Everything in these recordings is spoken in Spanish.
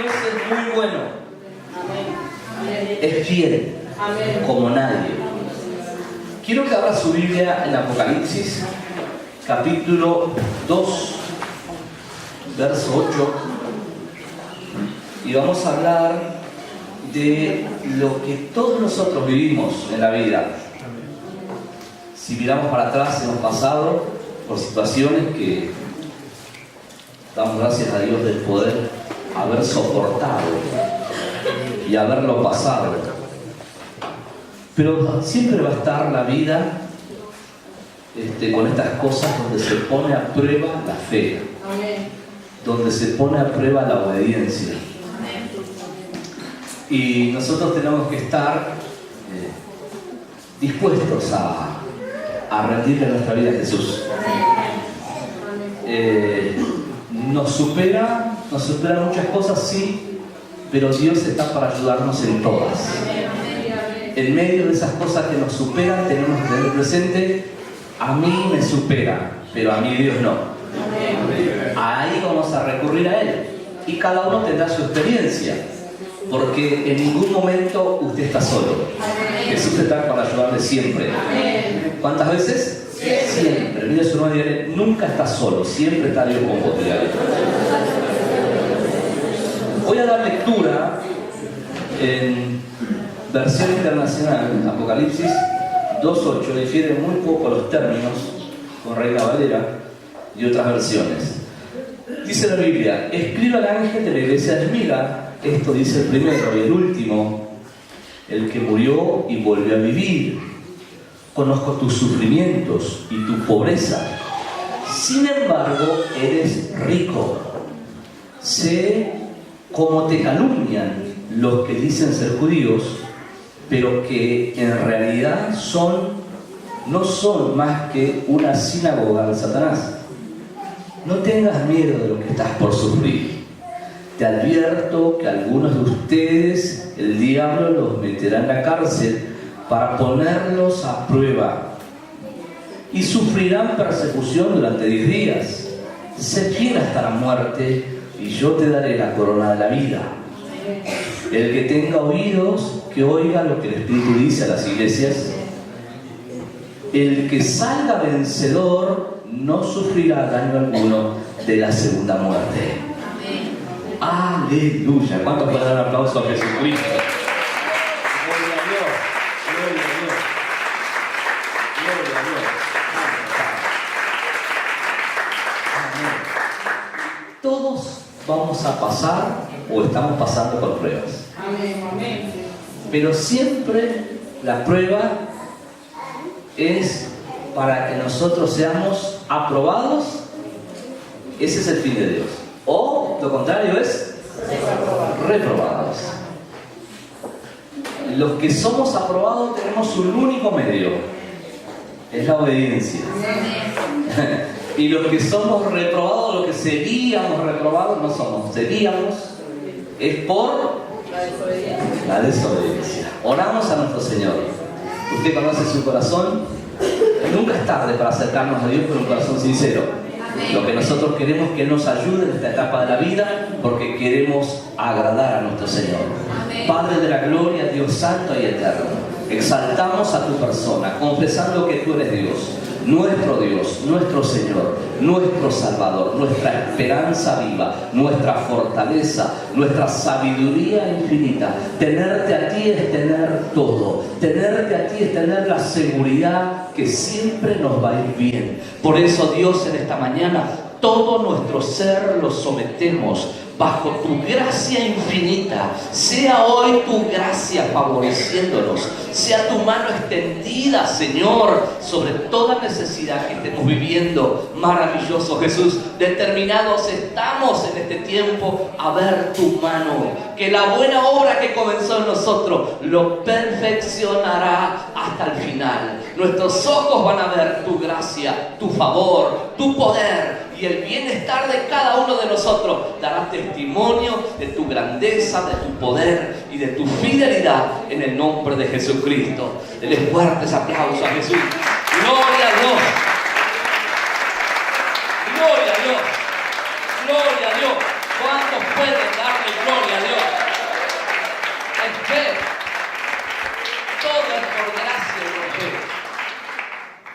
Dios es muy bueno. Es fiel, como nadie. Quiero que abra su Biblia en Apocalipsis, capítulo 2, verso 8. Y vamos a hablar de lo que todos nosotros vivimos en la vida. Si miramos para atrás, hemos pasado por situaciones que damos gracias a Dios del poder haber soportado y haberlo pasado. Pero siempre va a estar la vida con estas cosas donde se pone a prueba la fe, donde se pone a prueba la obediencia. Y nosotros tenemos que estar dispuestos a rendirle nuestra vida a Jesús. Nos supera muchas cosas, sí, pero Dios está para ayudarnos en todas. En medio de esas cosas que nos superan, tenemos que tener presente: a mí me supera, pero a mí Dios no. Ahí vamos a recurrir a Él. Y cada uno tendrá su experiencia, porque en ningún momento usted está solo. Jesús está para ayudarle siempre. ¿Cuántas veces? Siempre. Mire su hermano y dígale: nunca está solo, siempre está Dios con vos. Voy a dar lectura en versión internacional, Apocalipsis 2.8. Difiere muy poco los términos con Reina Valera y otras versiones. Dice la Biblia: escribe al ángel de la iglesia de Esmirna. Esto dice el primero y el último, el que murió y volvió a vivir. Conozco tus sufrimientos y tu pobreza. Sin embargo, eres rico. Sé cómo te calumnian los que dicen ser judíos, pero que en realidad no son más que una sinagoga de Satanás. No tengas miedo de lo que estás por sufrir. Te advierto que algunos de ustedes el diablo los meterá en la cárcel para ponerlos a prueba, y sufrirán persecución durante 10 días. Sé fiel hasta la muerte, y yo te daré la corona de la vida. El que tenga oídos, que oiga lo que el Espíritu dice a las iglesias. El que salga vencedor no sufrirá daño alguno de la segunda muerte. Aleluya. ¿Cuántos pueden dar un aplauso a Jesucristo? Gloria a Dios, gloria a Dios, gloria a Dios. Amén. Todos vamos a pasar o estamos pasando por pruebas. Pero siempre la prueba es para que nosotros seamos aprobados. Ese es el fin de Dios. O lo contrario es reprobados. Los que somos aprobados tenemos un único medio: es la obediencia. Y los que somos reprobados, los que seríamos reprobados, no somos, seríamos, es por la desobediencia. Oramos a nuestro Señor. Usted conoce su corazón. Nunca es tarde para acercarnos a Dios con un corazón sincero. Lo que nosotros queremos es que nos ayude en esta etapa de la vida, porque queremos agradar a nuestro Señor. Padre de la gloria, Dios santo y eterno, exaltamos a tu persona, confesando que tú eres Dios, nuestro Señor, nuestro Salvador, nuestra esperanza viva, nuestra fortaleza, nuestra sabiduría infinita. Tenerte a ti es tener todo. Tenerte a ti es tener la seguridad que siempre nos va a ir bien. Por eso, Dios, en esta mañana, todo nuestro ser lo sometemos bajo tu gracia infinita. Sea hoy tu gracia favoreciéndonos. Sea tu mano extendida, Señor, sobre toda necesidad que estemos viviendo. Maravilloso Jesús, determinados estamos en este tiempo a ver tu mano. Que la buena obra que comenzó en nosotros lo perfeccionará hasta el final. Nuestros ojos van a ver tu gracia, tu favor, tu poder. Y el bienestar de cada uno de nosotros dará testimonio de tu grandeza, de tu poder y de tu fidelidad en el nombre de Jesucristo. Denle fuertes aplausos a Jesús. Gloria a Dios. Gloria a Dios. Gloria a Dios. ¿Cuántos pueden darle gloria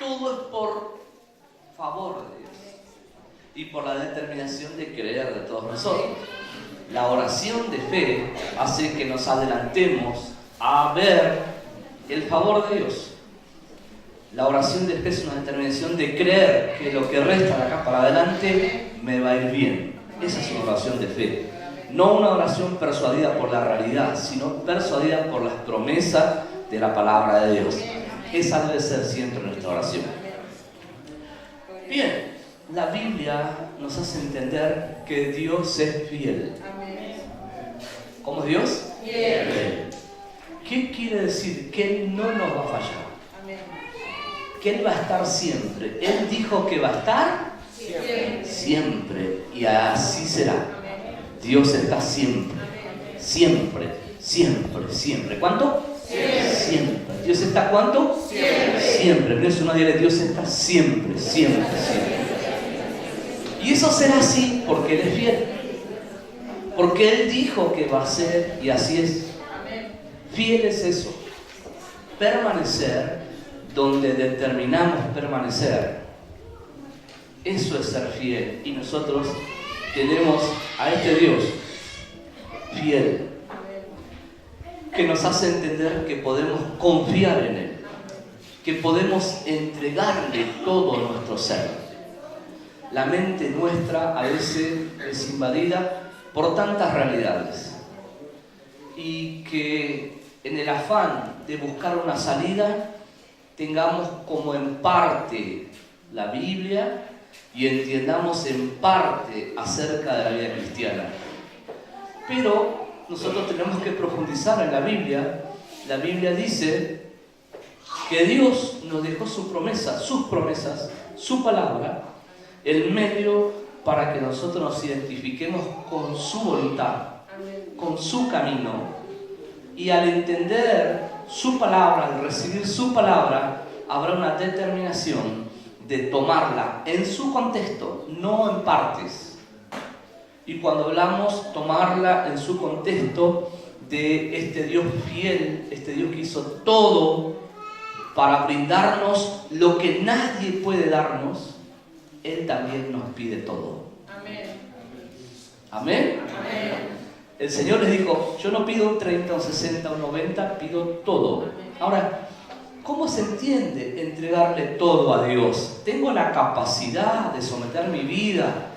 todo es por favor de Dios y por la determinación de creer de todos nosotros. La oración de fe hace que nos adelantemos a ver el favor de Dios. La oración de fe es una determinación de creer que lo que resta de acá para adelante me va a ir bien. Esa es una oración de fe. No una oración persuadida por la realidad, sino persuadida por las promesas de la palabra de Dios. Esa debe ser siempre nuestra oración. Bien, la Biblia nos hace entender que Dios es fiel. ¿Cómo es Dios? Fiel. ¿Qué quiere decir? Que Él no nos va a fallar. Que Él va a estar siempre. Él dijo que va a estar siempre. Y así será. Dios está siempre. Siempre, siempre, siempre. ¿Cuánto? Siempre. ¿Dios está cuánto? Siempre. Pero eso no diré, Dios está siempre, siempre, siempre. Y eso será así porque Él es fiel. Porque Él dijo que va a ser y así es. Fiel es eso. Permanecer donde determinamos permanecer. Eso es ser fiel. Y nosotros tenemos a este Dios fiel, que nos hace entender que podemos confiar en Él, que podemos entregarle todo nuestro ser. La mente nuestra a veces es invadida por tantas realidades y que en el afán de buscar una salida tengamos como en parte la Biblia y entiendamos en parte acerca de la vida cristiana. Pero nosotros tenemos que profundizar en la Biblia. La Biblia dice que Dios nos dejó su promesa, sus promesas, su palabra, el medio para que nosotros nos identifiquemos con su voluntad, con su camino. Y al entender su palabra, al recibir su palabra, habrá una determinación de tomarla en su contexto, no en partes. Y cuando hablamos tomarla en su contexto de este Dios fiel, este Dios que hizo todo para brindarnos lo que nadie puede darnos, Él también nos pide todo. Amén. ¿Amén? Amén. El Señor les dijo, yo no pido un 30, un 60, un 90, pido todo. Ahora, ¿cómo se entiende entregarle todo a Dios? ¿Tengo la capacidad de someter mi vida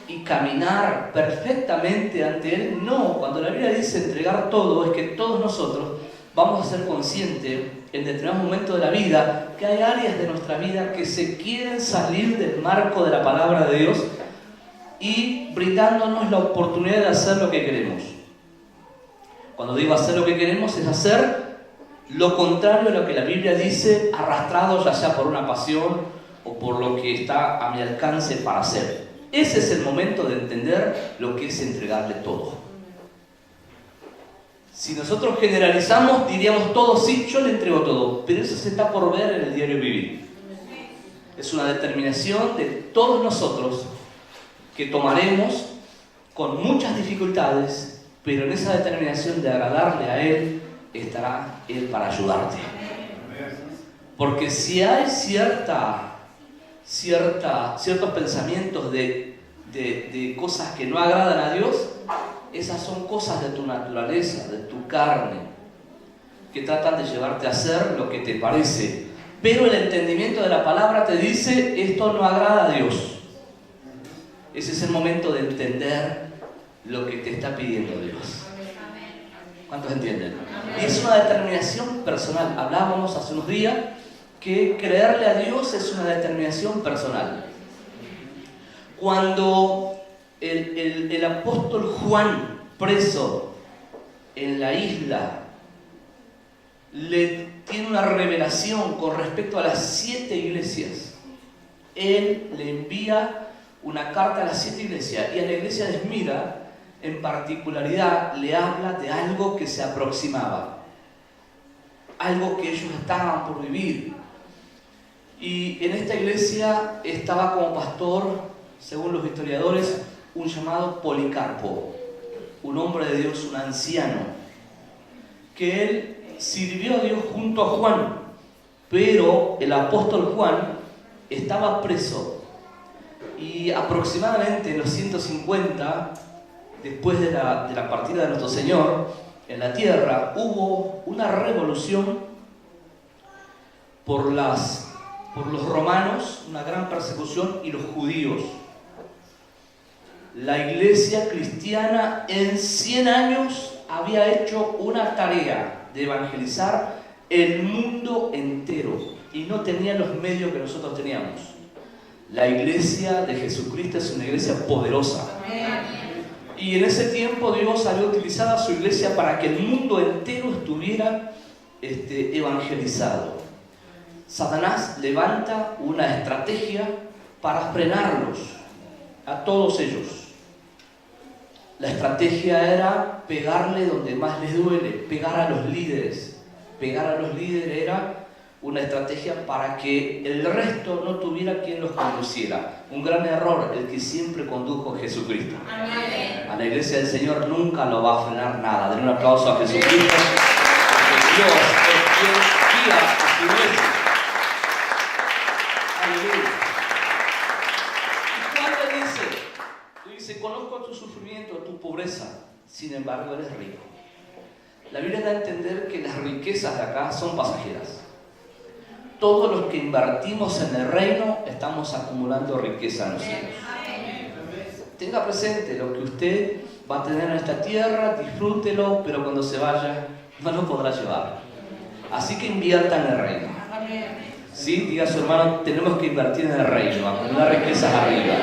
y caminar perfectamente ante Él? No, cuando la Biblia dice entregar todo, es que todos nosotros vamos a ser conscientes en determinados momentos de la vida que hay áreas de nuestra vida que se quieren salir del marco de la palabra de Dios y brindándonos la oportunidad de hacer lo que queremos. Cuando digo hacer lo que queremos es hacer lo contrario a lo que la Biblia dice, arrastrado ya sea por una pasión o por lo que está a mi alcance para hacer. Ese es el momento de entender lo que es entregarle todo. Si nosotros generalizamos, diríamos todo, sí, yo le entrego todo, pero eso se está por ver en el diario vivir. Es una determinación de todos nosotros que tomaremos con muchas dificultades, pero en esa determinación de agradarle a Él, estará Él para ayudarte. Porque si hay ciertos pensamientos de cosas que no agradan a Dios, esas son cosas de tu naturaleza, de tu carne, que tratan de llevarte a hacer lo que te parece. Pero el entendimiento de la palabra te dice, esto no agrada a Dios. Ese es el momento de entender lo que te está pidiendo Dios. ¿Cuántos entienden? Y es una determinación personal. Hablábamos hace unos días que creerle a Dios es una determinación personal. Cuando el apóstol Juan, preso en la isla, le tiene una revelación con respecto a las 7 iglesias, él le envía una carta a las 7 iglesias, y a la iglesia de Esmira en particularidad le habla de algo que se aproximaba, algo que ellos estaban por vivir. Y en esta iglesia estaba como pastor, según los historiadores, un llamado Policarpo, un hombre de Dios, un anciano, que él sirvió a Dios junto a Juan. pero el apóstol Juan estaba preso y aproximadamente en los 150, después de la partida de nuestro Señor en la tierra, hubo una revolución por los romanos, una gran persecución, y los judíos. La iglesia cristiana en 100 años había hecho una tarea de evangelizar el mundo entero y no tenía los medios que nosotros teníamos. La iglesia de Jesucristo es una iglesia poderosa. Y en ese tiempo Dios había utilizado a su iglesia para que el mundo entero estuviera evangelizado. Satanás levanta una estrategia para frenarlos a todos ellos. La estrategia era pegarle donde más les duele, pegar a los líderes. Pegar a los líderes era una estrategia para que el resto no tuviera quien los conduciera. Un gran error, el que siempre condujo Jesucristo. Amén. A la iglesia del Señor nunca lo va a frenar nada. Den un aplauso a Jesucristo, porque Dios es quien guía a su iglesia. Aleluya. ¿Y cuál le dice? Conozco tu sufrimiento, tu pobreza, sin embargo eres rico. La Biblia da a entender que las riquezas de acá son pasajeras. Todos los que invertimos en el reino estamos acumulando riqueza en los cielos. Tenga presente lo que usted va a tener en esta tierra, disfrútelo, pero cuando se vaya no lo podrá llevar. Así que invierta en el reino. ¿Sí? Diga a su hermano, tenemos que invertir en el reino, acumular riquezas arriba.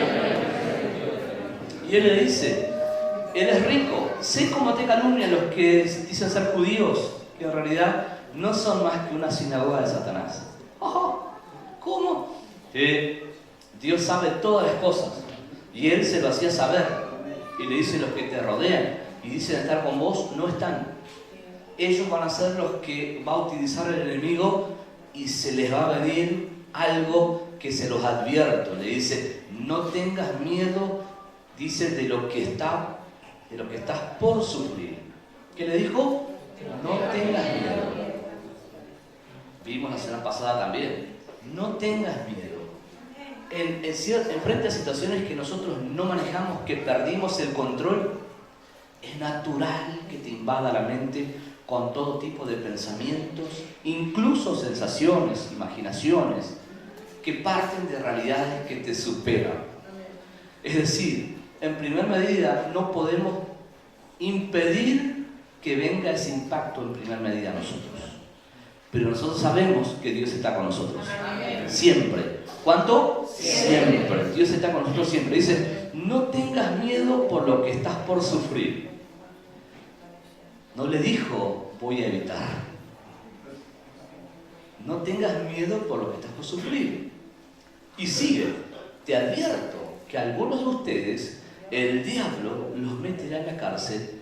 Y él le dice, él es rico. Sé cómo te calumnian los que dicen ser judíos, que en realidad no son más que una sinagoga de Satanás. Oh, ¿cómo? Dios sabe todas las cosas y Él se lo hacía saber. Y le dice, los que te rodean y dicen estar con vos, no están. Ellos van a ser los que va a utilizar el enemigo y se les va a venir algo que se los advierto. Le dice, no tengas miedo, dice, de lo que estás por sufrir. ¿Qué le dijo? No tengas miedo. Vimos la semana pasada también. No tengas miedo. En frente a situaciones que nosotros no manejamos, que perdimos el control, es natural que te invada la mente con todo tipo de pensamientos, incluso sensaciones, imaginaciones, que parten de realidades que te superan. Es decir, en primer medida, no podemos impedir que venga ese impacto en primer medida a nosotros. Pero nosotros sabemos que Dios está con nosotros. Siempre. ¿Cuánto? Siempre. Dios está con nosotros siempre. Dice, no tengas miedo por lo que estás por sufrir. No le dijo, voy a evitar. No tengas miedo por lo que estás por sufrir. Y sigue, te advierto que algunos de ustedes, el diablo los meterá en la cárcel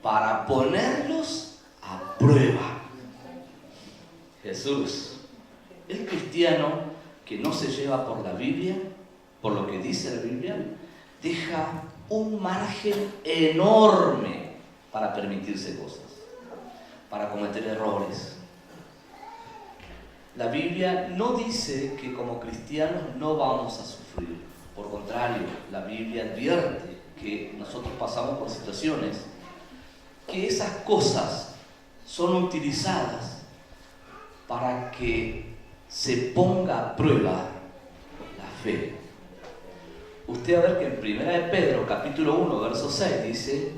para ponerlos a prueba. Jesús, el cristiano que no se lleva por la Biblia, por lo que dice la Biblia, deja un margen enorme para permitirse cosas, para cometer errores. La Biblia no dice que como cristianos no vamos a sufrir. Por contrario, la Biblia advierte que nosotros pasamos por situaciones que esas cosas son utilizadas para que se ponga a prueba la fe. Usted va a ver que en 1 de Pedro, capítulo 1, verso 6, dice,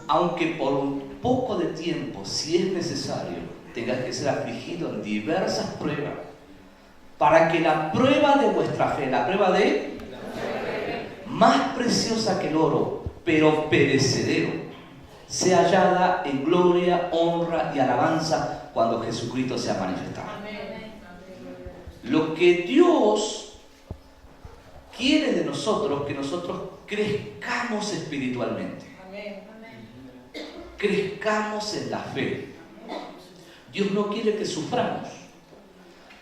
aunque por un poco de tiempo, si es necesario, tengas que ser afligido en diversas pruebas, para que la prueba de vuestra fe, la prueba de más preciosa que el oro, pero perecedero, sea hallada en gloria, honra y alabanza cuando Jesucristo sea manifestado. Lo que Dios quiere de nosotros, que nosotros crezcamos espiritualmente, crezcamos en la fe. Dios no quiere que suframos,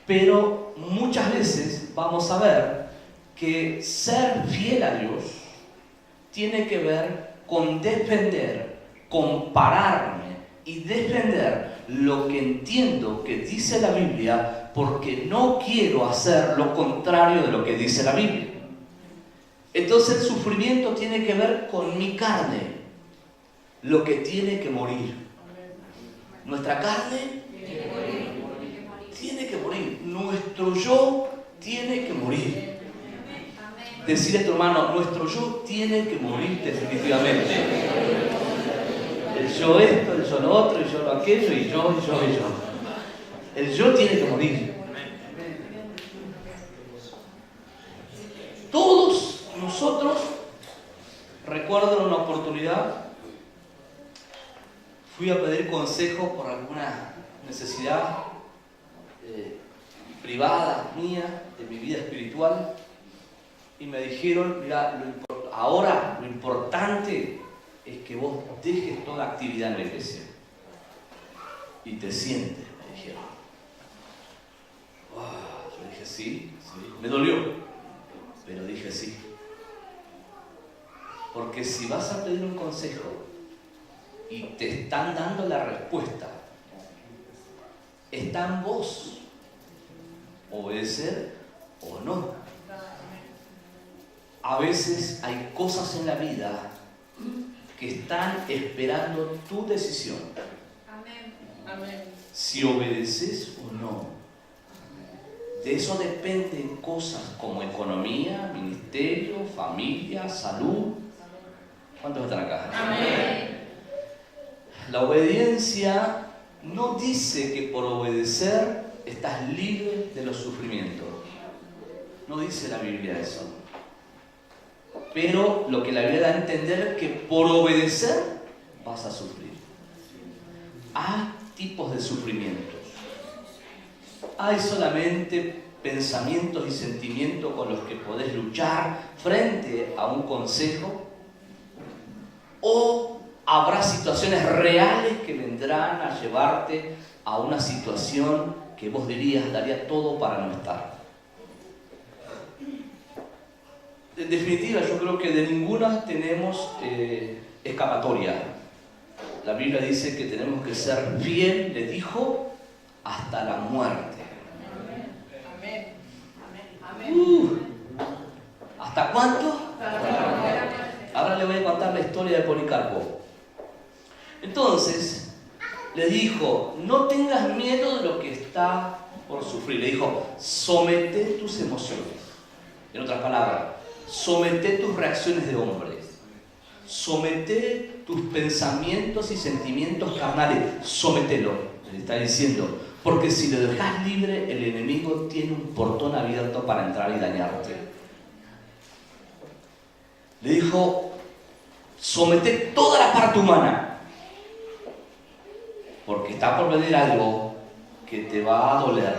pero muchas veces vamos a ver que ser fiel a Dios tiene que ver con defender, compararme y defender lo que entiendo que dice la Biblia porque no quiero hacer lo contrario de lo que dice la Biblia. Entonces el sufrimiento tiene que ver con mi carne, lo que tiene que morir. Nuestra carne tiene que morir. Nuestro yo tiene que morir. Decirle a tu hermano, nuestro yo tiene que morir definitivamente. El yo esto, el yo lo otro, el yo lo aquello, y yo. El yo tiene que morir. Todos nosotros, recuerdo en una oportunidad, fui a pedir consejo por alguna necesidad privada mía, de mi vida espiritual, y me dijeron, mira, ahora lo importante es que vos dejes toda actividad en la iglesia y te sientes, me dijeron. Yo dije sí, me dolió, pero dije sí. Porque si vas a pedir un consejo y te están dando la respuesta, está en vos obedecer o no. A veces hay cosas en la vida que están esperando tu decisión. Si obedeces o no. De eso dependen cosas como economía, ministerio, familia, salud. ¿Cuántos están acá? Amén. La obediencia no dice que por obedecer estás libre de los sufrimientos. No dice la Biblia eso. Pero lo que la Biblia da a entender es que por obedecer vas a sufrir. Hay tipos de sufrimientos. Hay solamente pensamientos y sentimientos con los que podés luchar frente a un consejo, o habrá situaciones reales que vendrán a llevarte a una situación que vos dirías, daría todo para no estar. En definitiva, yo creo que de ninguna tenemos escapatoria. La Biblia dice que tenemos que ser fiel, le dijo, hasta la muerte. ¿Hasta cuánto? Ahora le voy a contar la historia de Policarpo. Entonces, le dijo, no tengas miedo de lo que está por sufrir. Le dijo, somete tus emociones. En otras palabras, somete tus reacciones de hombre. Somete tus pensamientos y sentimientos carnales. Somételo, le está diciendo. Porque si lo dejas libre, el enemigo tiene un portón abierto para entrar y dañarte. Le dijo, somete toda la parte humana. Porque está por venir algo que te va a doler.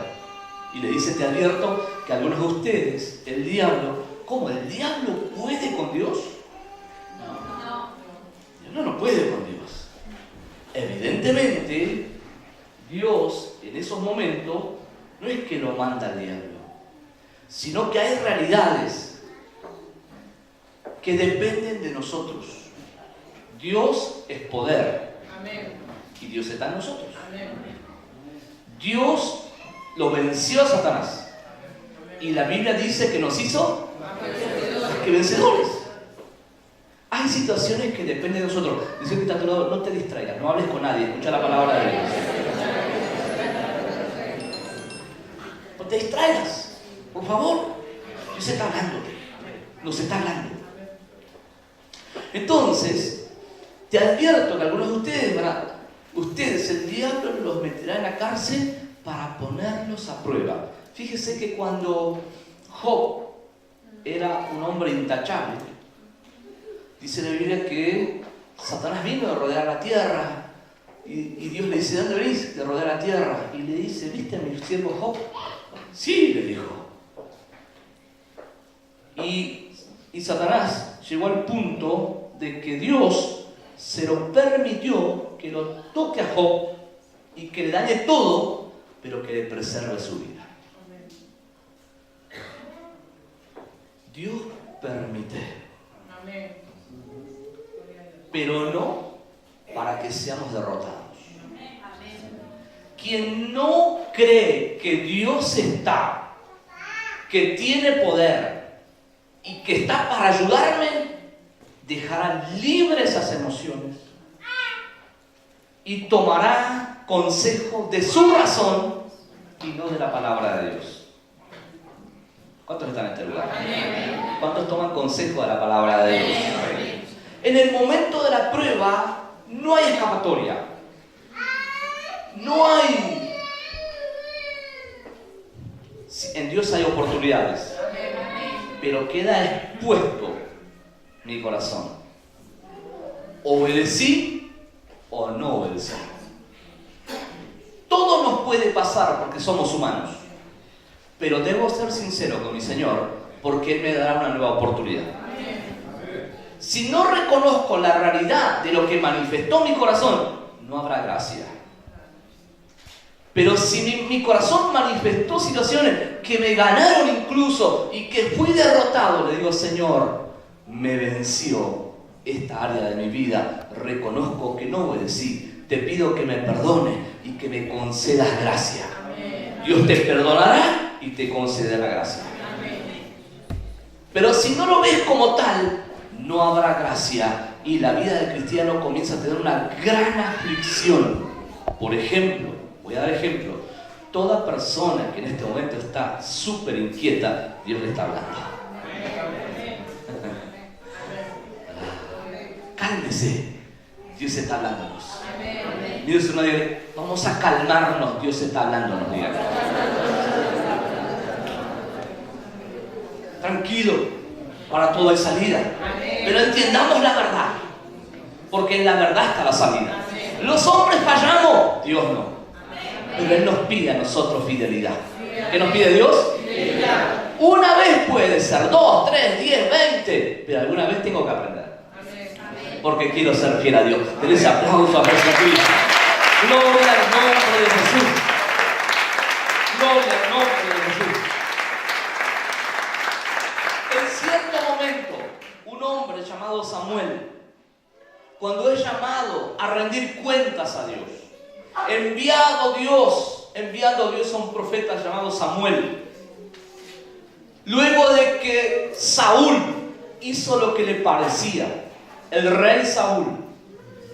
Y le dice, te advierto que algunos de ustedes, el diablo, ¿cómo? ¿El diablo puede con Dios? No. El diablo no puede con Dios. Evidentemente, Dios en esos momentos no es que lo manda al diablo, sino que hay realidades que dependen de nosotros. Dios es poder. Amén. Y Dios está en nosotros. Amén. Dios lo venció a Satanás. Y la Biblia dice que nos hizo que vencedores. Hay situaciones que dependen de nosotros. Dice que está a tu lado, no te distraigas, no hables con nadie, escucha la palabra de Dios. No te distraigas, por favor. Dios está hablando, nos está hablando. Entonces, te advierto que algunos de ustedes, el diablo los meterá en la cárcel para ponerlos a prueba. Fíjese que cuando Job era un hombre intachable, dice la Biblia que Satanás vino a rodear la tierra y Dios le dice, ¿de dónde venís? De rodear la tierra. Y le dice, ¿viste a mi siervo Job? Sí, le dijo. Y Satanás llegó al punto de que Dios se lo permitió que lo toque a Job y que le dañe todo, pero que le preserve su vida. Dios permite. Pero no para que seamos derrotados. quien no cree que Dios está, que tiene poder y que está para ayudarme, dejará libres esas emociones y tomará consejo de su razón y no de la palabra de Dios. ¿Cuántos están en este lugar? ¿Cuántos toman consejo de la palabra de Dios? En el momento de la prueba no hay escapatoria. No hay... En Dios hay oportunidades, pero queda expuesto mi corazón. ¿Obedecí o no obedecí? Todo nos puede pasar porque somos humanos, pero debo ser sincero con mi Señor porque Él me dará una nueva oportunidad. Si no reconozco la realidad de lo que manifestó mi corazón, no habrá gracia. Pero si mi corazón manifestó situaciones que me ganaron incluso y que fui derrotado, le digo, Señor, me venció esta área de mi vida, reconozco que no obedecí, te pido que me perdone y que me concedas gracia. Dios te perdonará y te concederá gracia. Pero si no lo ves como tal, no habrá gracia y la vida del cristiano comienza a tener una gran aflicción. Por ejemplo, voy a dar ejemplo, toda persona que en este momento está súper inquieta, Dios le está hablando. Cálmese, Dios está hablándonos. Dios no diga, vamos a calmarnos, Dios está hablándonos, diga. Tranquilo, para todo hay salida. Pero entendamos la verdad, porque en la verdad está la salida. Los hombres fallamos, Dios no. Pero Él nos pide a nosotros fidelidad. ¿Qué nos pide Dios? Fidelidad. Una vez puede ser, 2, 3, 10, 20, pero alguna vez tengo que aprender. Porque quiero ser fiel a Dios. Denle ese aplauso a Jesucristo. Gloria al nombre de Jesús. Gloria al nombre de Jesús. En cierto momento, un hombre llamado Samuel, cuando es llamado a rendir cuentas a Dios, enviando Dios a un profeta llamado Samuel, luego de que Saúl hizo lo que le parecía, el rey Saúl,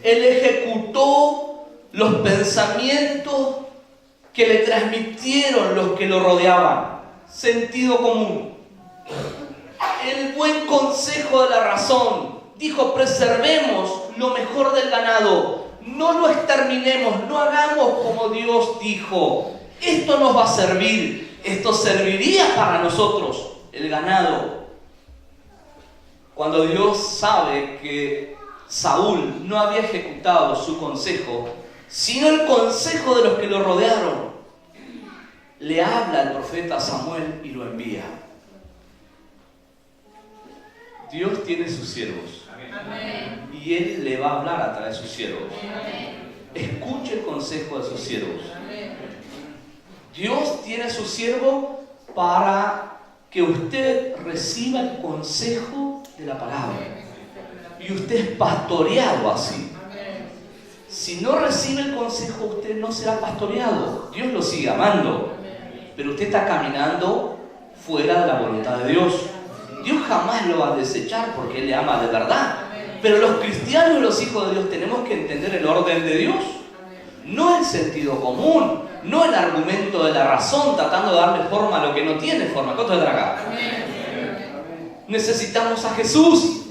él ejecutó los pensamientos que le transmitieron los que lo rodeaban, sentido común, el buen consejo de la razón. Dijo, preservemos lo mejor del ganado, no lo exterminemos, no hagamos como Dios dijo. Esto nos va a servir, esto serviría para nosotros, el ganado. Cuando Dios sabe que Saúl no había ejecutado su consejo, sino el consejo de los que lo rodearon, le habla al profeta Samuel y lo envía. Dios tiene sus siervos. Amén. Y Él le va a hablar a través de sus siervos. Amén. Escuche el consejo de sus siervos. Amén. Dios tiene a su siervo para que usted reciba el consejo de la palabra. Y usted es pastoreado así. Si no recibe el consejo, usted no será pastoreado. Dios lo sigue amando, pero usted está caminando fuera de la voluntad de Dios. Dios jamás lo va a desechar porque Él le ama de verdad. Pero los cristianos y los hijos de Dios tenemos que entender el orden de Dios. No el sentido común, no el argumento de la razón tratando de darle forma a lo que no tiene forma. ¿Cuántos están acá? Necesitamos a Jesús.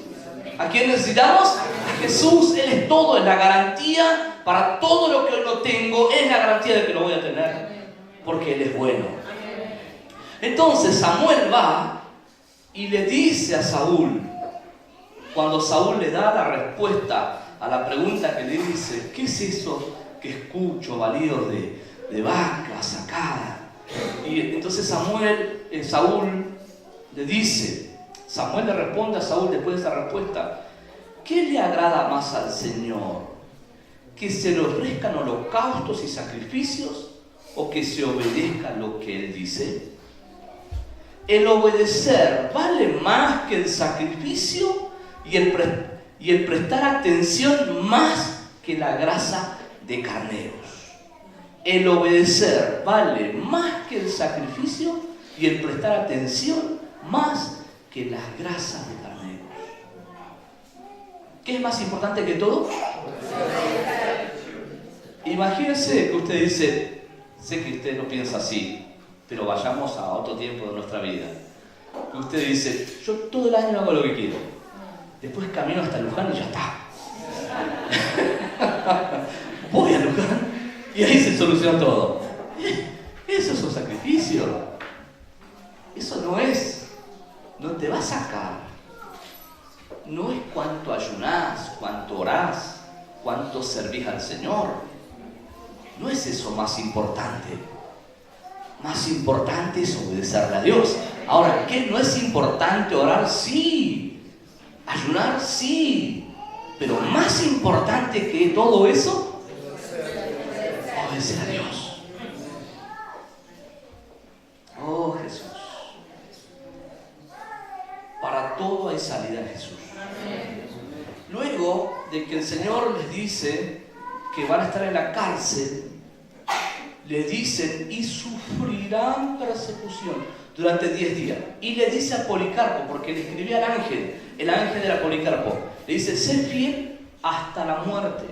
¿A quién necesitamos? A Jesús. Él es todo, es la garantía para todo lo que hoy no tengo. Es la garantía de que lo voy a tener porque Él es bueno. Entonces Samuel va y le dice a Saúl, cuando Saúl le da la respuesta a la pregunta que le dice, ¿qué es eso que escucho, balidos de vaca sacada? Y entonces Saúl le dice, Samuel le responde a Saúl después de esa respuesta, ¿qué le agrada más al Señor? ¿Que se le ofrezcan holocaustos y sacrificios o que se obedezca lo que Él dice? El obedecer vale más que el sacrificio y el prestar atención más que la grasa de carneros. el obedecer vale más que el sacrificio y el prestar atención más que las grasas de carneros. ¿Qué es más importante que todo? Imagínense que usted dice, sé que usted no piensa así, pero vayamos a otro tiempo de nuestra vida. Que usted dice, yo todo el año hago lo que quiero. Después camino hasta Luján y ya está. Voy a Luján y ahí se soluciona todo. Eso es un sacrificio. Eso no te va a sacar. No es cuánto ayunás, cuánto orás, cuánto servís al Señor. No es eso más importante. Más importante es obedecerle a Dios. Ahora, ¿qué no es importante? Orar, sí. Ayunar, sí. Pero más importante que todo eso, obedecer a Dios. Oh, Jesús. Para todo hay salida en Jesús. Luego de que el Señor les dice que van a estar en la cárcel, le dicen, y sufrirán persecución durante 10 días. Y le dice a Policarpo, porque le escribía al ángel, el ángel era Policarpo, le dice, sé fiel hasta la muerte,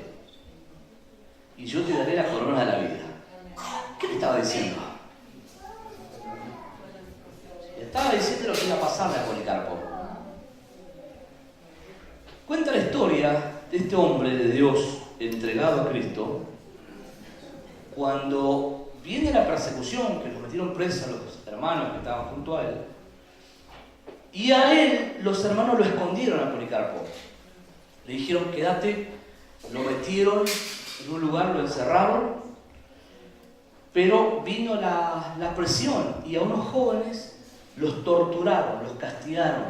y yo te daré la corona de la vida. ¿Qué le estaba diciendo? Le estaba diciendo lo que iba a pasarle a Policarpo. Cuenta la historia de este hombre de Dios entregado a Cristo, cuando viene la persecución, que los metieron presos a los hermanos que estaban junto a él, y a él los hermanos lo escondieron a Policarpo. Le dijeron, quédate, lo metieron en un lugar, lo encerraron, pero vino la presión y a unos jóvenes los torturaron, los castigaron.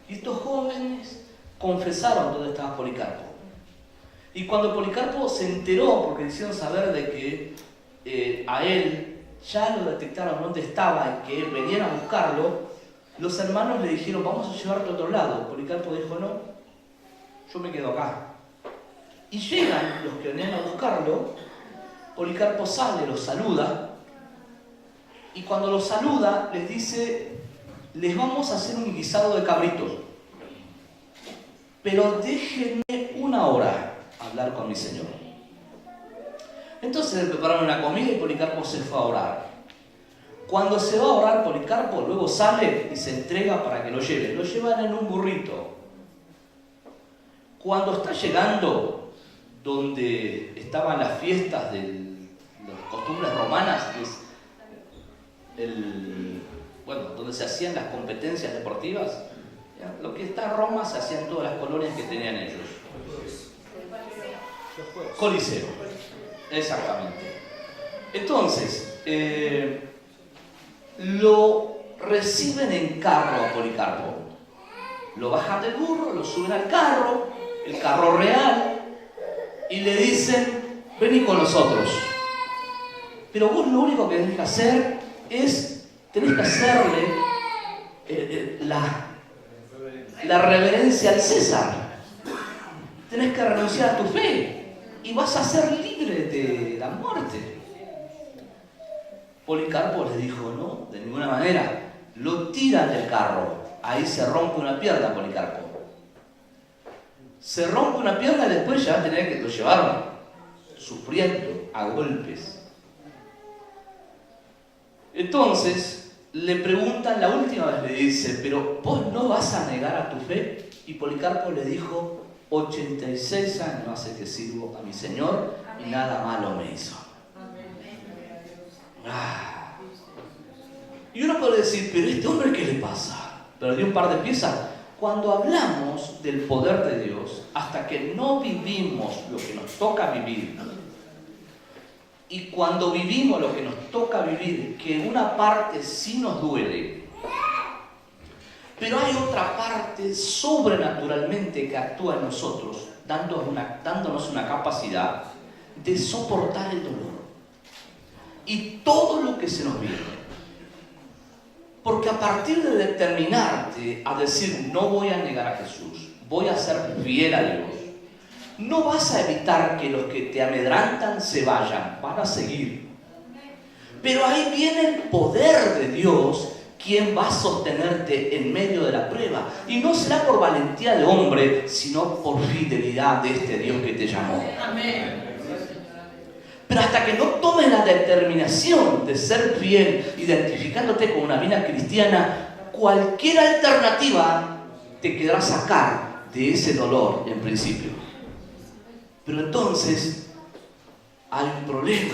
Y estos jóvenes confesaron dónde estaba Policarpo. Y cuando Policarpo se enteró, porque le hicieron saber de que a él ya lo detectaron dónde estaba y que venían a buscarlo, los hermanos le dijeron, vamos a llevarte a otro lado. Policarpo dijo, no, yo me quedo acá. Y llegan los que venían a buscarlo, Policarpo sale, los saluda, y cuando los saluda les dice, les vamos a hacer un guisado de cabritos, pero déjenme 1 hora hablar con mi Señor. Entonces le prepararon una comida y Policarpo se fue a orar. Cuando se va a orar Policarpo, luego sale y se entrega para que lo lleven. Lo llevan en un burrito. Cuando está llegando donde estaban las fiestas de las costumbres romanas, que es donde se hacían las competencias deportivas, ¿ya? Lo que está en Roma se hacían todas las colonias que tenían ellos. Coliseo, exactamente. Entonces, lo reciben en carro a Policarpo. Lo bajan del burro, lo suben al carro, el carro real, y le dicen, vení con nosotros. Pero vos lo único que tenés que hacer tenés que hacerle la reverencia al César. Tenés que renunciar a tu fe y vas a ser libre de la muerte. Policarpo les dijo, no, de ninguna manera. Lo tiran del carro. Ahí se rompe una pierna, Policarpo. Se rompe una pierna y después ya tenía que lo llevaron sufriendo a golpes. Entonces le preguntan, la última vez le dice, pero vos no vas a negar a tu fe. Y Policarpo le dijo, 86 años hace que sirvo a mi Señor y nada malo me hizo. Y uno puede decir, pero este hombre, ¿qué le pasa? Perdió un par de piezas. Cuando hablamos del poder de Dios, hasta que no vivimos lo que nos toca vivir, y cuando vivimos lo que nos toca vivir, que una parte sí nos duele, pero hay otra parte sobrenaturalmente que actúa en nosotros, dándonos una capacidad de soportar el dolor y todo lo que se nos viene. Porque a partir de determinarte a decir, no voy a negar a Jesús, voy a ser fiel a Dios, No vas a evitar que los que te amedrantan se vayan, van a seguir. Pero ahí viene el poder de Dios, quien va a sostenerte en medio de la prueba. Y no será por valentía de hombre, sino por fidelidad de este Dios que te llamó. Amén. Pero hasta que no tomes la determinación de ser fiel, identificándote con una vida cristiana, cualquier alternativa te quedará sacar de ese dolor en principio. Pero entonces hay un problema.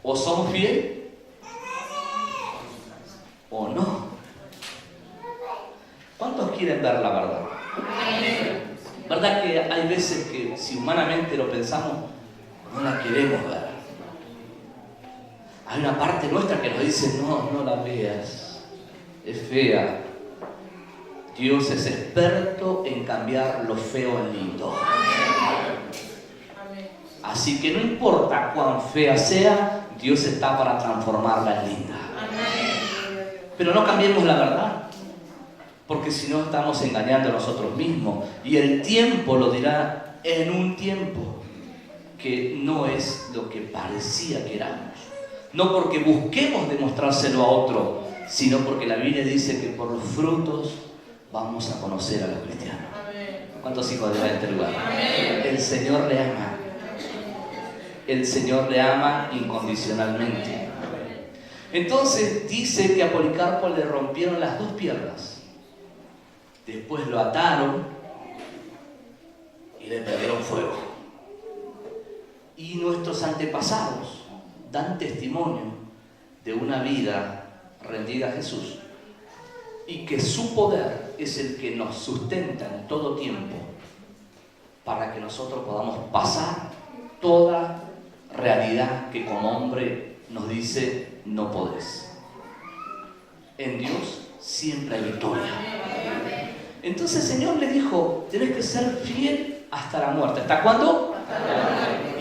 O somos fieles o no. ¿Cuántos quieren ver la verdad? ¿Verdad que hay veces que si humanamente lo pensamos, no la queremos ver? Hay una parte nuestra que nos dice, no la veas, es fea. Dios es experto en cambiar lo feo en lindo. Así que no importa cuán fea sea, Dios está para transformarla en linda. Pero no cambiemos la verdad, porque si no estamos engañando a nosotros mismos. Y el tiempo lo dirá en un tiempo que no es lo que parecía que éramos. No porque busquemos demostrárselo a otro, sino porque la Biblia dice que por los frutos vamos a conocer a los cristianos. ¿Cuántos hijos de este lugar? El Señor le ama. El Señor le ama incondicionalmente. Entonces dice que a Policarpo le rompieron las 2 piernas. Después lo ataron y le prendieron fuego. Y nuestros antepasados dan testimonio de una vida rendida a Jesús y que su poder es el que nos sustenta en todo tiempo para que nosotros podamos pasar toda realidad que como hombre nos dice no podés. En Dios siempre hay victoria. Entonces el Señor le dijo, tenés que ser fiel hasta la muerte. ¿Hasta cuándo?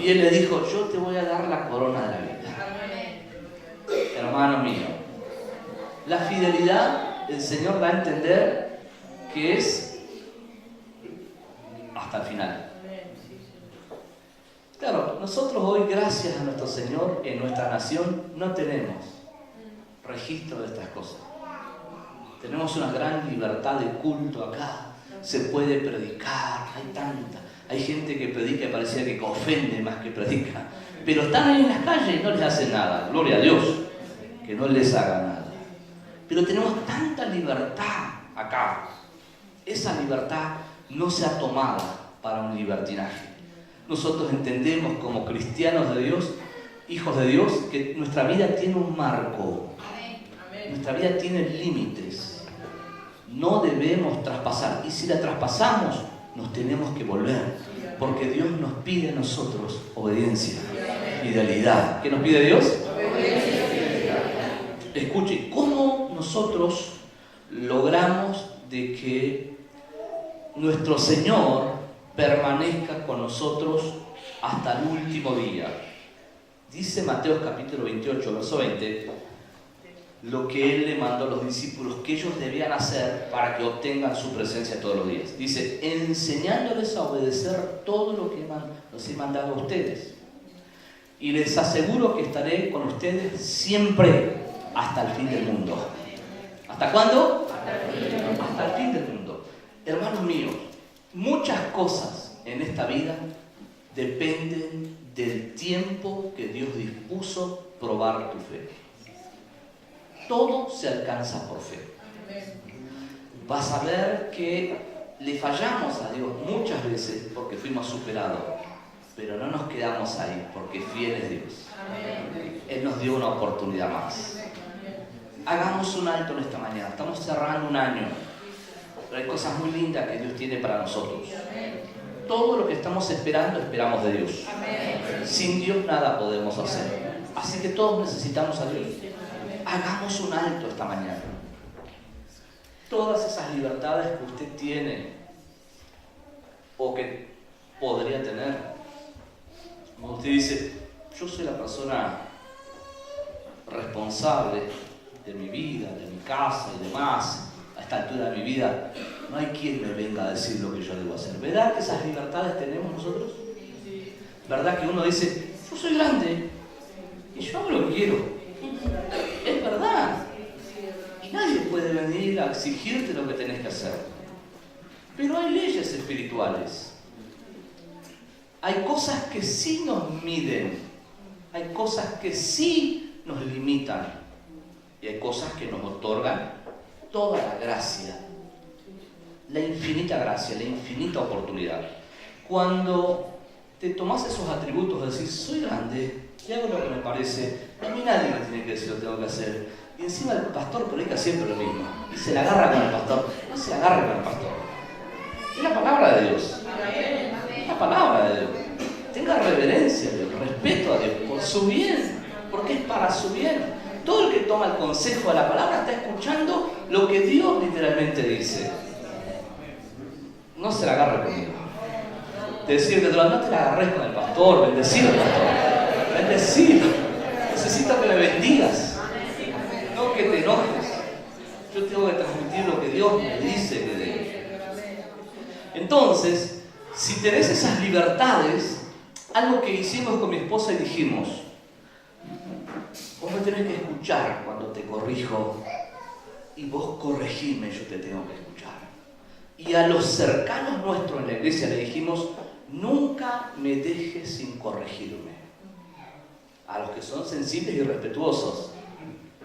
Y Él le dijo, yo te voy a dar la corona de la vida. Hermano mío, la fidelidad, el Señor da a entender que es hasta el final. Claro, nosotros hoy, gracias a nuestro Señor, en nuestra nación no tenemos registro de estas cosas. Tenemos una gran libertad de culto acá. Se puede predicar, hay gente que predica y parecía que ofende más que predica. Pero están ahí en las calles y no les hacen nada. Gloria a Dios, que no les haga nada. Pero tenemos tanta libertad acá. Esa libertad no sea tomada para un libertinaje. Nosotros entendemos como cristianos de Dios, hijos de Dios, que nuestra vida tiene un marco. Nuestra vida tiene límites. No debemos traspasar. Y si la traspasamos, nos tenemos que volver. Porque Dios nos pide a nosotros obediencia, fidelidad. ¿Qué nos pide Dios? Escuche, ¿cómo nosotros logramos de que nuestro Señor permanezca con nosotros hasta el último día? Dice Mateo capítulo 28, verso 20, lo que Él le mandó a los discípulos que ellos debían hacer para que obtengan su presencia todos los días. Dice, enseñándoles a obedecer todo lo que los he mandado a ustedes. Y les aseguro que estaré con ustedes siempre hasta el fin del mundo. ¿Hasta cuándo? Hasta el fin del mundo. Hermanos míos, muchas cosas en esta vida dependen del tiempo que Dios dispuso probar tu fe. Todo se alcanza por fe. Vas a ver que le fallamos a Dios muchas veces porque fuimos superados, pero no nos quedamos ahí porque fiel es Dios. Él nos dio una oportunidad más. Hagamos un alto en esta mañana. Estamos cerrando un año, pero hay cosas muy lindas que Dios tiene para nosotros. Todo lo que estamos esperando, esperamos de Dios. Sin Dios nada podemos hacer. Así que todos necesitamos a Dios. Hagamos un alto esta mañana. Todas esas libertades que usted tiene o que podría tener. Como usted dice, yo soy la persona responsable de mi vida, de mi casa y demás, a esta altura de mi vida. No hay quien me venga a decir lo que yo debo hacer. ¿Verdad que esas libertades tenemos nosotros? ¿Verdad que uno dice, yo soy grande y yo hago lo que quiero? Es verdad. Y nadie puede venir a exigirte lo que tenés que hacer. Pero hay leyes espirituales. Hay cosas que sí nos miden. Hay cosas que sí nos limitan. Y hay cosas que nos otorgan toda la gracia. La infinita gracia, la infinita oportunidad. Cuando te tomás esos atributos, decís, soy grande y hago lo que me parece, a mí nadie me tiene que decir lo que tengo que hacer. Y encima el pastor predica siempre lo mismo. Y se la agarra con el pastor. No se la agarre con el pastor. Es la palabra de Dios. Es la palabra de Dios. Tenga reverencia a Dios, respeto a Dios, por su bien, porque es para su bien. Todo el que toma el consejo de la palabra está escuchando lo que Dios literalmente dice. No se la agarre conmigo. Decirte, no te la agarres con el pastor, bendecido pastor, bendecido. Necesito que me bendigas, no que te enojes. Yo tengo que transmitir lo que Dios me dice que debo. Entonces, si tenés esas libertades, algo que hicimos con mi esposa y dijimos, vos me tenés que escuchar cuando te corrijo y vos corregime, yo te tengo que escuchar. Y a los cercanos nuestros en la iglesia le dijimos, nunca me dejes sin corregirme. A los que son sensibles y respetuosos,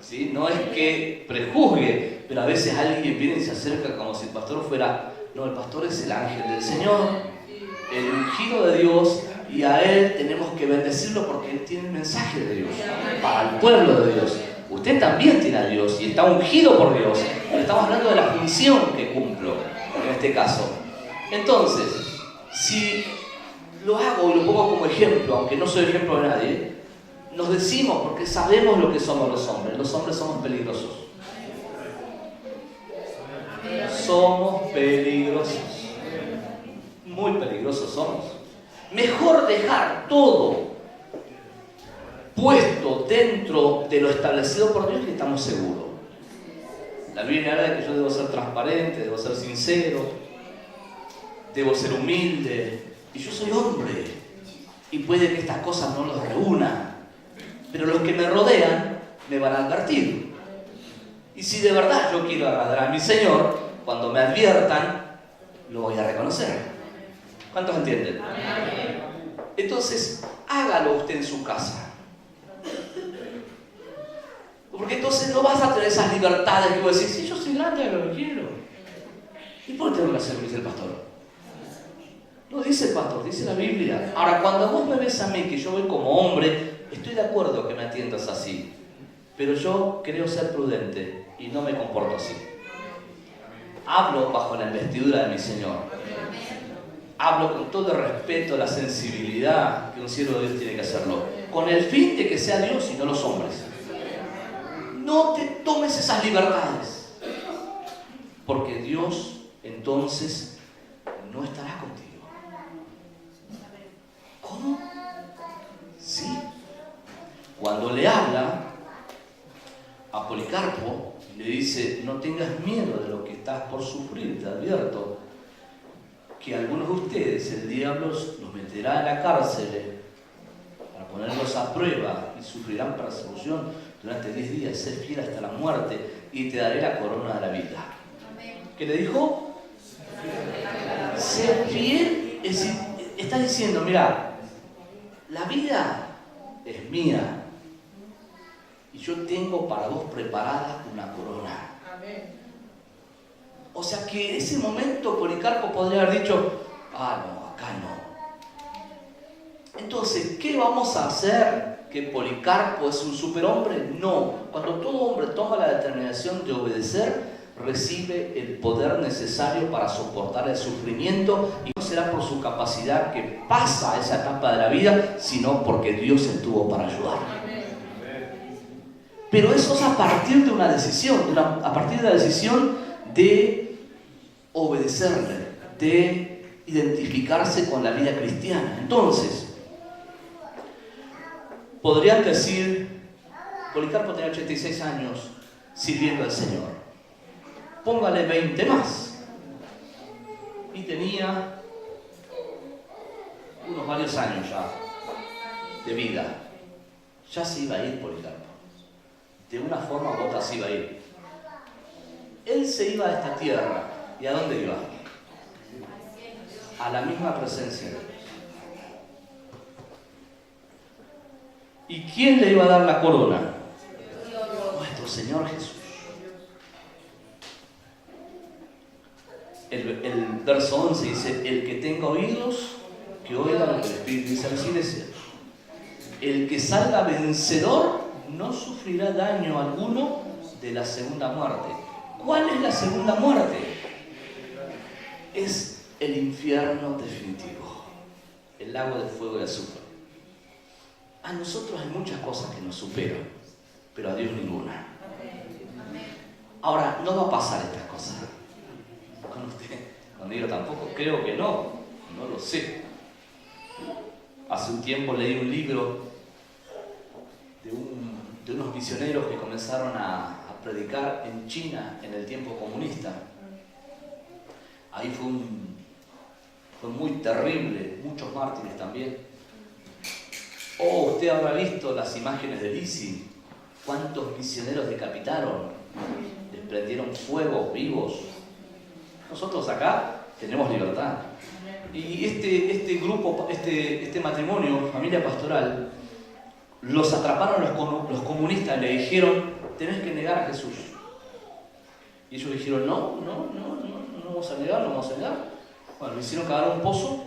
¿sí? No es que prejuzgue, pero a veces alguien viene y se acerca como si el pastor fuera, no, el pastor es el ángel del Señor, el ungido de Dios, y a él tenemos que bendecirlo porque él tiene el mensaje de Dios para el pueblo de Dios. Usted también tiene a Dios y está ungido por Dios. Estamos hablando de la función que cumplo en este caso. Entonces, si lo hago y lo pongo como ejemplo, aunque no soy ejemplo de nadie, nos decimos porque sabemos lo que somos los hombres. Los hombres somos peligrosos. Somos peligrosos. Muy peligrosos somos. Mejor dejar todo puesto dentro de lo establecido por Dios, que estamos seguros. La Biblia habla de que yo debo ser transparente, debo ser sincero, debo ser humilde. Y yo soy hombre. Y puede que estas cosas no los reúnan. Pero los que me rodean me van a advertir. Y si de verdad yo quiero agradar a mi Señor, cuando me adviertan, lo voy a reconocer. ¿Cuántos entienden? Entonces, hágalo usted en su casa. Porque entonces no vas a tener esas libertades que vos decís, si yo soy grande, hago lo que quiero. ¿Y por qué tengo que hacer lo que dice el pastor? No dice el pastor, dice la Biblia. Ahora, cuando vos me ves a mí, que yo voy como hombre, estoy de acuerdo que me atiendas así. Pero yo creo ser prudente y no me comporto así. Hablo bajo la investidura de mi Señor. Hablo con todo el respeto, la sensibilidad que un siervo de Dios tiene que hacerlo. Con el fin de que sea Dios y no los hombres. No te tomes esas libertades. Porque Dios entonces no estará contigo. ¿Cómo? Sí. Cuando le habla a Policarpo, le dice, no tengas miedo de lo que estás por sufrir, te advierto que algunos de ustedes el diablo los meterá en la cárcel para ponerlos a prueba y sufrirán persecución durante 10 días, ser fiel hasta la muerte y te daré la corona de la vida. ¿Qué le dijo? Ser fiel, es decir, está diciendo, mira, la vida es mía y yo tengo para vos preparada una corona. O sea que en ese momento Policarpo podría haber dicho, no, acá no. Entonces, ¿qué vamos a hacer? ¿Que Policarpo es un superhombre? No. Cuando todo hombre toma la determinación de obedecer, recibe el poder necesario para soportar el sufrimiento, y no será por su capacidad que pasa esa etapa de la vida, sino porque Dios estuvo para ayudar. Pero eso es a partir de una decisión, a partir de la decisión de obedecerle, de identificarse con la vida cristiana. Entonces, podrían decir, Policarpo tenía 86 años sirviendo al Señor. Póngale 20 más. y tenía unos varios años ya de vida. Ya se iba a ir Policarpo. De una forma u otra se iba a ir. Él se iba a esta tierra. ¿Y a dónde iba? A la misma presencia de Dios. ¿Y quién le iba a dar la corona? Nuestro Señor Jesús. El verso 11 dice: el que tenga oídos, que oiga lo que el Espíritu dice a las iglesias. El que salga vencedor no sufrirá daño alguno de la segunda muerte. ¿Cuál es la segunda muerte? Es el infierno definitivo, el lago de fuego y azufre. A nosotros hay muchas cosas que nos superan, pero a Dios ninguna. Ahora, no va a pasar estas cosas con usted. Cuando digo tampoco, creo que no lo sé. Hace un tiempo leí un libro de unos misioneros que comenzaron a predicar en China en el tiempo comunista. Ahí fue muy terrible, muchos mártires también. Usted habrá visto las imágenes de Lisi, cuántos misioneros decapitaron, les prendieron fuego vivos. Nosotros acá tenemos libertad. Y este grupo, este matrimonio, familia pastoral, los atraparon los comunistas y le dijeron: tenés que negar a Jesús. Y ellos dijeron: no vamos a negar, no vamos a negar. Bueno, le hicieron cavar un pozo,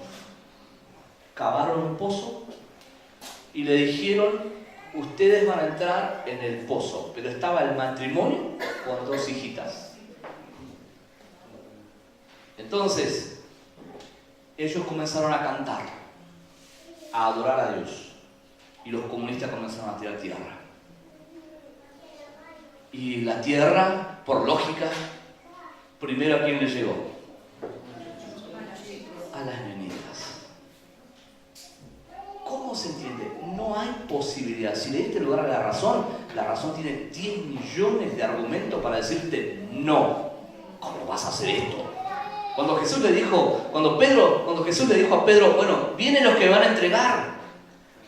cavaron un pozo y le dijeron: ustedes van a entrar en el pozo. Pero estaba el matrimonio con 2 hijitas. Entonces, ellos comenzaron a cantar, a adorar a Dios. Y los comunistas comenzaron a tirar tierra. Y la tierra, por lógica, primero ¿a quién le llegó? A las enemigas. ¿Cómo se entiende? No hay posibilidad. Si le diste lugar a la razón tiene 10 millones de argumentos para decirte no. ¿Cómo vas a hacer esto? Cuando Jesús le dijo a Pedro: bueno, vienen los que me van a entregar,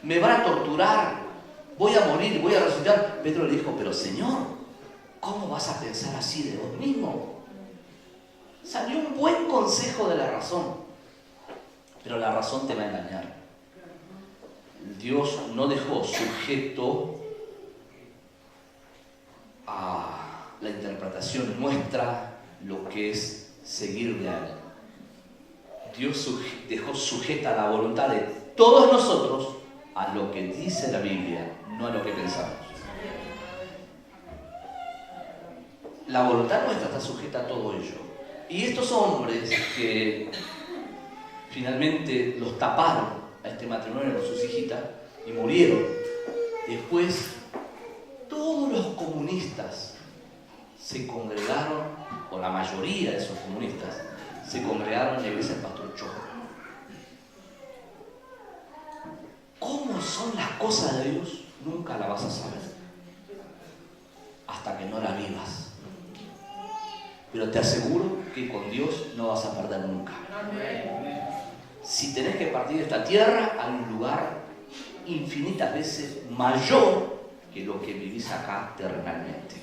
me van a torturar, voy a morir, voy a resucitar. Pedro le dijo: pero Señor, ¿cómo vas a pensar así de vos mismo? Salió un buen consejo de la razón, pero la razón te va a engañar. Dios no dejó sujeto a la interpretación nuestra lo que es seguirle a Él. Dios dejó sujeta la voluntad de todos nosotros a lo que dice la Biblia, no a lo que pensamos. La voluntad nuestra está sujeta a todo ello. Y estos hombres que finalmente los taparon a este matrimonio con sus hijitas y murieron, después todos los comunistas se congregaron, o la mayoría de esos comunistas se congregaron en la iglesia del pastor Cho. ¿Cómo son las cosas de Dios? Nunca la vas a saber hasta que no la vivas. Pero te aseguro que con Dios no vas a perder nunca. Si tenés que partir de esta tierra, hay un lugar infinitas veces mayor que lo que vivís acá terrenalmente.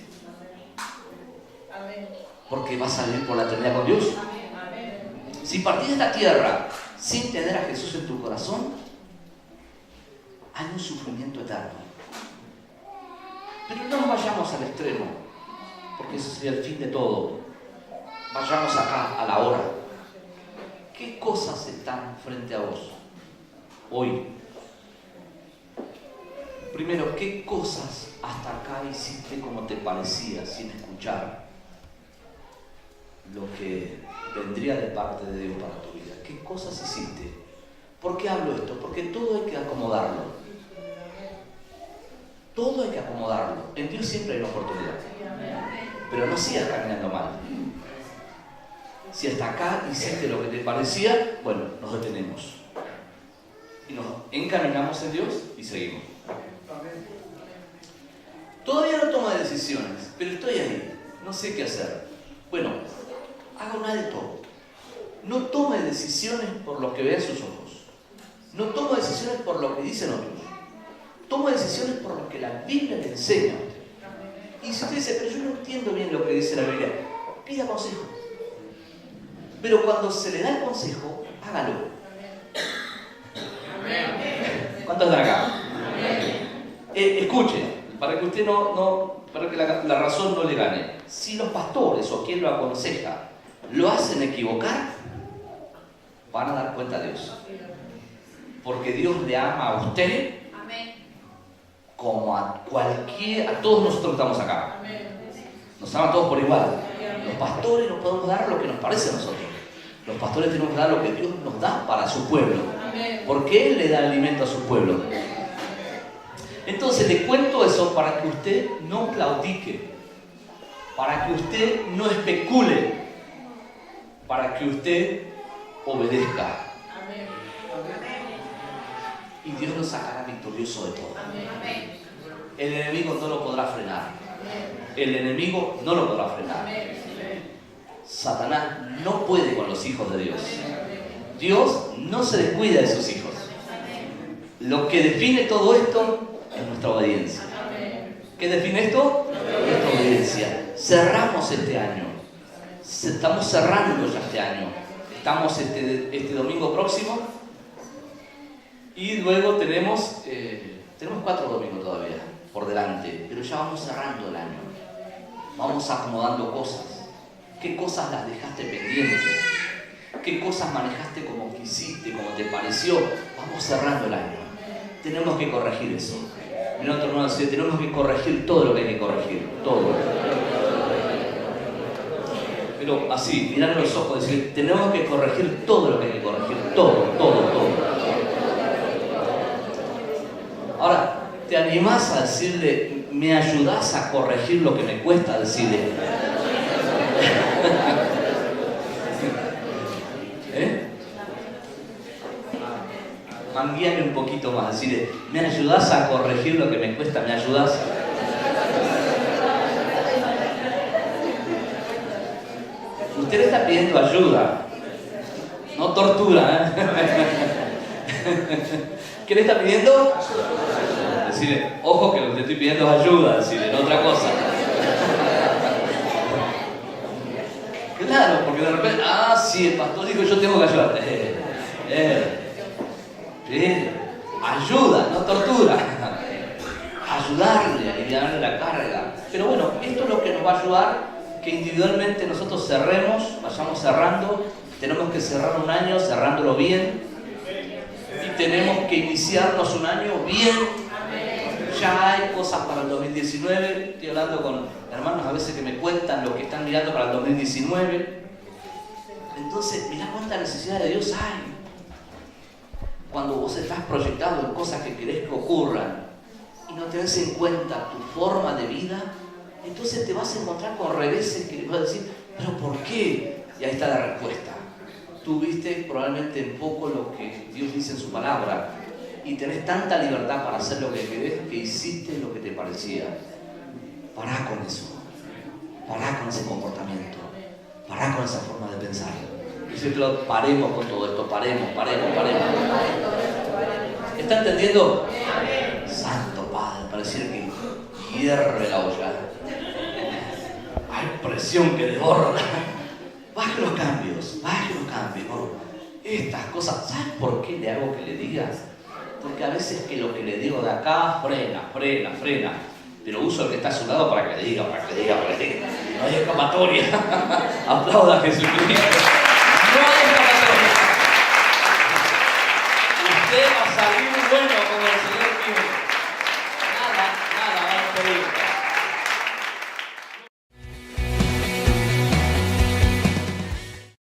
Porque vas a vivir por la eternidad con Dios. Si partís de esta tierra sin tener a Jesús en tu corazón, hay un sufrimiento eterno. Pero no nos vayamos al extremo, porque eso sería el fin de todo. Vayamos acá, a la hora. ¿Qué cosas están frente a vos hoy? Primero, ¿qué cosas hasta acá hiciste como te parecía, sin escuchar lo que vendría de parte de Dios para tu vida? ¿Qué cosas hiciste? ¿Por qué hablo esto? Porque todo hay que acomodarlo. Todo hay que acomodarlo. En Dios siempre hay una oportunidad. Pero no sigas caminando mal. Si hasta acá hiciste lo que te parecía, bueno, nos detenemos. Y nos encaminamos en Dios y seguimos. Todavía no tomo decisiones, pero estoy ahí. No sé qué hacer. Bueno, haga una de todo. no tome decisiones por lo que vean sus ojos. No tome decisiones por lo que dicen otros. Tome decisiones por lo que la Biblia le enseña a usted. Y si usted dice, pero yo no entiendo bien lo que dice la Biblia, pida consejo. Pero cuando se le da el consejo, hágalo. ¿Cuántos están acá? Escuche, para que usted para que la razón no le gane. Si los pastores o quien lo aconseja lo hacen equivocar, van a dar cuenta a Dios. Porque Dios le ama a usted como a todos nosotros que estamos acá. Nos ama a todos por igual. Los pastores no podemos dar lo que nos parece a nosotros. Los pastores tenemos que dar lo que Dios nos da para su pueblo. Porque Él le da alimento a su pueblo. Entonces le cuento eso para que usted no claudique, para que usted no especule, para que usted obedezca. Y Dios nos sacará victorioso de todo. El enemigo no lo podrá frenar. El enemigo no lo podrá frenar. Satanás no puede con los hijos de Dios. Dios no se descuida de sus hijos. Lo que define todo esto es nuestra obediencia. ¿Qué define esto? Nuestra obediencia. Cerramos este año. Estamos cerrando ya este año. Estamos este domingo próximo. Y luego tenemos 4 domingos todavía por delante. Pero ya vamos cerrando el año. Vamos acomodando cosas. ¿Qué cosas las dejaste pendientes? ¿Qué cosas manejaste como quisiste, como te pareció? Vamos cerrando el año. Tenemos que corregir eso. En otro modo, tenemos que corregir todo lo que hay que corregir. Todo. Pero así, mirar a los ojos y decir, tenemos que corregir todo lo que hay que corregir. Todo. Ahora, ¿te animás a decirle, me ayudás a corregir lo que me cuesta decirle? Mangueame un poquito más, decirle, ¿me ayudás a corregir lo que me cuesta? ¿Me ayudás? Usted le está pidiendo ayuda, no tortura, ¿Qué le está pidiendo? Decirle, ojo que lo que te estoy pidiendo es ayuda, decirle, no otra cosa. Claro, porque de repente, sí, el pastor dijo, yo tengo que ayudarte. Ayuda, no tortura. Ayudarle, aliviarle la carga. Pero bueno, esto es lo que nos va a ayudar, que individualmente nosotros cerremos, vayamos cerrando. Tenemos que cerrar un año cerrándolo bien. Y tenemos que iniciarnos un año bien. Ya hay cosas para el 2019. Estoy hablando con hermanos a veces que me cuentan lo que están mirando para el 2019. Entonces, mirá cuánta necesidad de Dios hay. Cuando vos estás proyectado en cosas que querés que ocurran y no tenés en cuenta tu forma de vida, entonces te vas a encontrar con reveses que le vas a decir, ¿pero por qué? Y ahí está la respuesta. Tú viste probablemente en poco lo que Dios dice en su palabra y tenés tanta libertad para hacer lo que querés que hiciste lo que te parecía. Pará con eso. Pará con ese comportamiento. Pará con esa forma de pensar. Paremos con todo esto, paremos. ¿Está entendiendo? Santo Padre, pareciera que hierve la olla. Hay presión que desborda. Baje los cambios. Estas cosas, ¿sabes por qué le hago que le digas? Porque a veces que lo que le digo de acá frena. Pero uso el que está a su lado para que le diga. No hay escapatoria. Aplauda a Jesucristo. No hay escapatoria. Usted va a salir bueno como el Señor quiere.